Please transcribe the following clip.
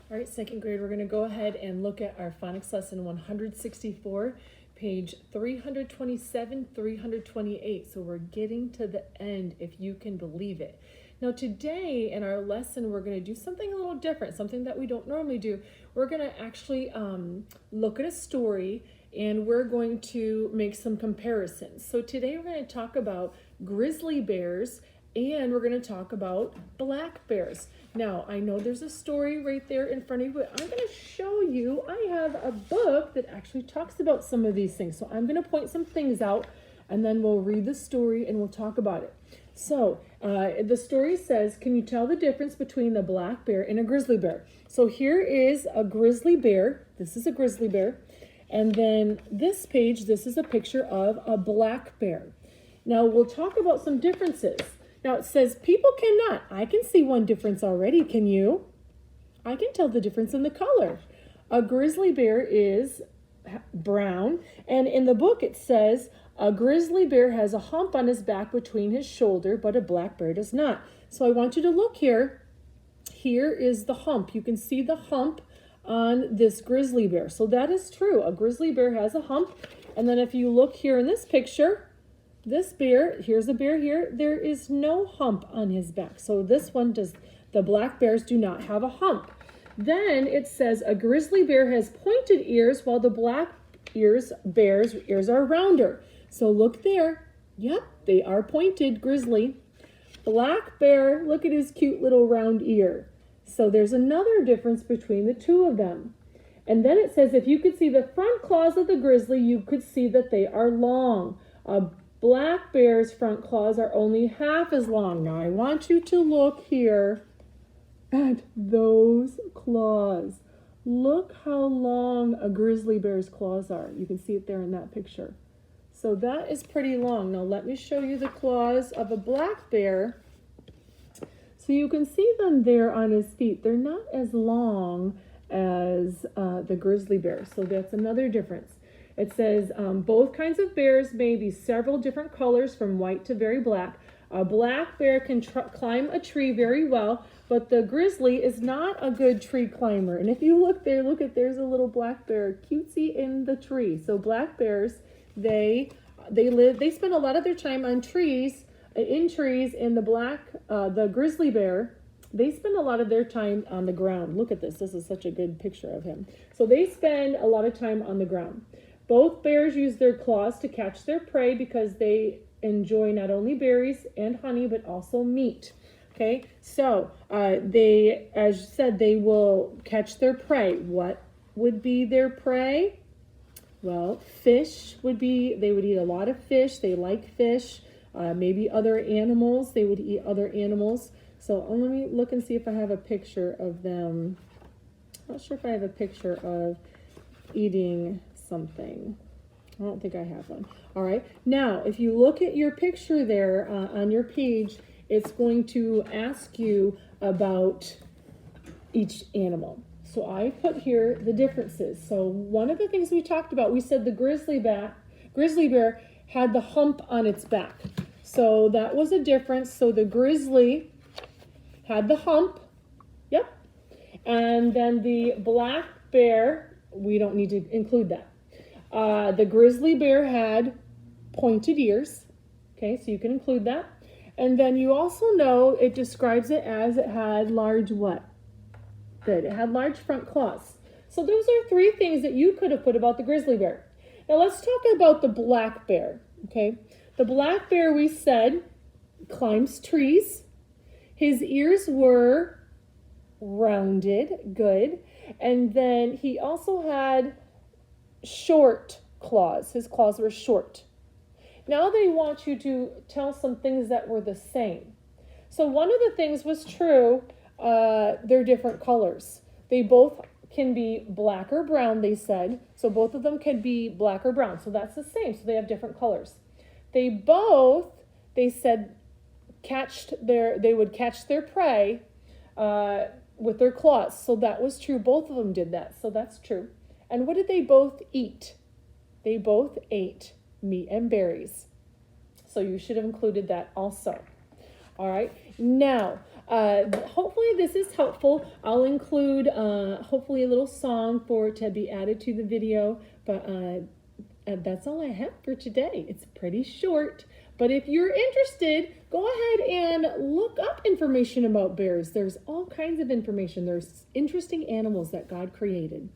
All right, second grade, we're going to go ahead and look at our phonics lesson 164, page 327, 328. So we're getting to the end, if you can believe it. Now today in our lesson, we're going to do something a little different, something that we don't normally do. We're going to actually look at a story and we're going to make some comparisons. So today we're going to talk about grizzly bears and we're going to talk about black bears. Now, I know there's a story right there in front of you, but I'm going to show you, I have a book that actually talks about some of these things. So I'm going to point some things out and then we'll read the story and we'll talk about it. So the story says, can you tell the difference between the black bear and a grizzly bear? So here is a grizzly bear. This is a grizzly bear. And then this page, this is a picture of a black bear. Now we'll talk about some differences. Now it says people cannot. I can see one difference already. Can you? I can tell the difference in the color. A grizzly bear is brown. And in the book it says a grizzly bear has a hump on his back between his shoulder, but a black bear does not. So I want you to look here. Here is the hump. You can see the hump on this grizzly bear. So that is true. A grizzly bear has a hump. And then if you look here in this picture, this bear, here's a bear here, there is no hump on his back. So this one does, the black bears do not have a hump. Then it says a grizzly bear has pointed ears while the black bear's ears are rounder. So look there. Yep, they are pointed, grizzly. Black bear, look at his cute little round ear. So there's another difference between the two of them. And then it says if you could see the front claws of the grizzly, you could see that they are long. A black bear's front claws are only half as long. Now I want you to look here at those claws. Look how long a grizzly bear's claws are. You can see it there in that picture. So that is pretty long. Now let me show you the claws of a black bear. So you can see them there on his feet. They're not as long as the grizzly bear. So that's another difference. It says both kinds of bears may be several different colors from white to very black. A black bear can climb a tree very well, but the grizzly is not a good tree climber. And if you look there, look at, there's a little black bear cutesy in the tree. So black bears, they spend a lot of their time on trees, in trees, and the grizzly bear, they spend a lot of their time on the ground. Look at this. This is such a good picture of him. So they spend a lot of time on the ground. Both bears use their claws to catch their prey because they enjoy not only berries and honey, but also meat. Okay, so they, as you said, they will catch their prey. What would be their prey? Well, fish would be, they would eat a lot of fish. They like fish. Maybe other animals. They would eat other animals. So let me look and see if I have a picture of them. I'm not sure if I have a picture of eating something. I don't think I have one. All right. Now, if you look at your picture there on your page, it's going to ask you about each animal. So I put here the differences. So one of the things we talked about, we said the grizzly bear had the hump on its back. So that was a difference. So the grizzly had the hump. Yep. And then the black bear, we don't need to include that. The grizzly bear had pointed ears. Okay, so you can include that. And then you also know it describes it as it had large what? Good, it had large front claws. So those are three things that you could have put about the grizzly bear. Now let's talk about the black bear. Okay, the black bear, we said, climbs trees. His ears were rounded, good. And then he also had short claws. His claws were short. Now they want you to tell some things that were the same. So one of the things was true, they're different colors. They both can be black or brown, they said. So both of them can be black or brown. So that's the same. So they have different colors. They both, they said, they would catch their prey with their claws. So that was true. Both of them did that. So that's true. And what did they both eat? They both ate meat and berries. So you should have included that also. All right. Now, hopefully this is helpful. I'll include hopefully a little song to be added to the video, but that's all I have for today. It's pretty short, but if you're interested, go ahead and look up information about bears. There's all kinds of information. There's interesting animals that God created.